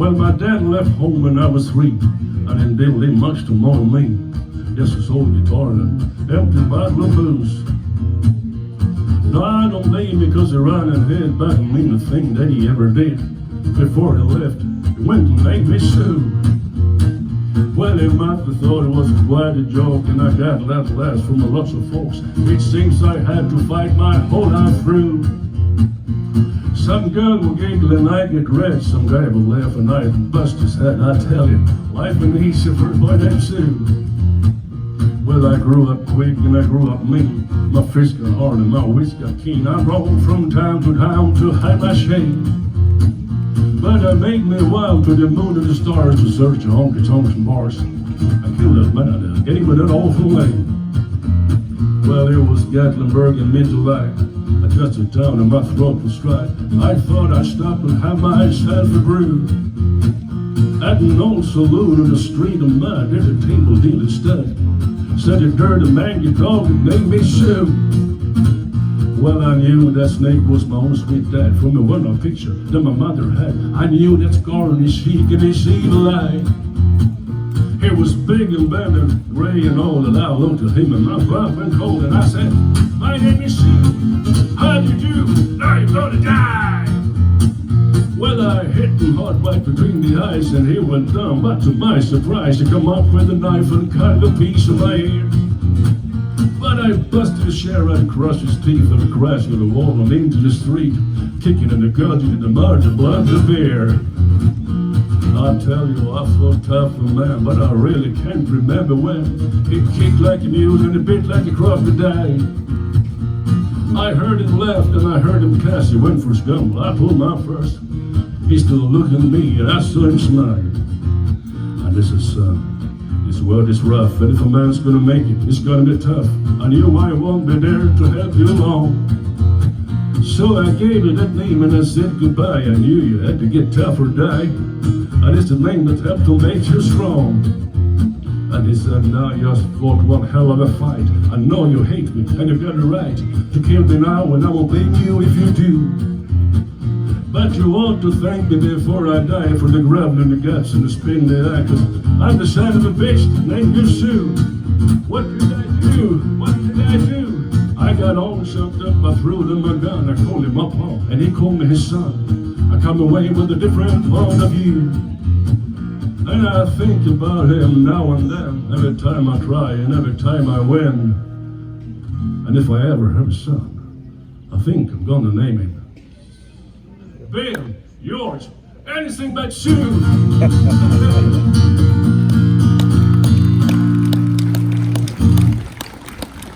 Well, my dad left home when I was 3, and it didn't leave much to mourn me. Just a old guitar and empty bottle of booze. No, I don't blame him because he ran and hid back and mean the thing that he ever did. Before he left, he went and made me sue. Well, he might have thought it was quite a joke, and I got that last from a lot of folks. It seems I had to fight my whole life through. Some girl will giggle and I get red. Some guy will laugh and I bust his head. I tell you, life ain't easy for a boy named Sue. Well, I grew up quick and I grew up mean. My fist got hard and my wits got keen. I rolled from town to hide my shame. But I made me wild to the moon and the stars to search the honky-tonks and bars. I killed that man out there, getting with that awful name. Well, it was Gatlinburg in mid-July. I just down and my throat was dry. I thought I'd stop and have myself a brew. At an old saloon in the street of mud, there's a table dealer stud. Said a dirty mangy dog and named me Sue. Well, I knew that snake was my own sweet dad from the one I picture that my mother had. I knew that scar on his cheek and his evil eye. He was big and bad and gray and old, and I looked at him and my breath went cold. And I said, my name is Sue. How do you do? Now you're gonna die. Well, I hit him hard right between the eyes and he went down. But to my surprise, he come up with a knife and cut a piece of my ear. But I busted his share and crushed his teeth and crashed with the wall and into the street, kicking in the guts into the mud and blood the beer. I tell you, I felt tough and man, but I really can't remember when. He kicked like a mule and he bit like a crocodile. I heard him laugh and I heard him cuss. He went for his gun, I pulled my first. He still looking at me and I saw him smile. And this is this world is rough, and if a man's gonna make it, it's gonna be tough. I knew I won't be there to help you along. So I gave you that name and I said goodbye. I knew you had to get tough or die. And it's the name that helped to make you strong. And he said, now you just fought one hell of a fight. I know you hate me and you've got a right to kill me now, and I won't blame you if you do. But you ought to thank me before I die for the gravel in the guts and the spin in the eye, 'cause I'm the son of a bitch named you Sue. What did I do? What did I do? I got all choked up, I threw him my gun, I called him my pa, and he called me his son. I come away with a different point of view. And I think about him now and then, every time I try and every time I win. And if I ever have a son, I think I'm gonna name him Bill, yours, anything but Sue.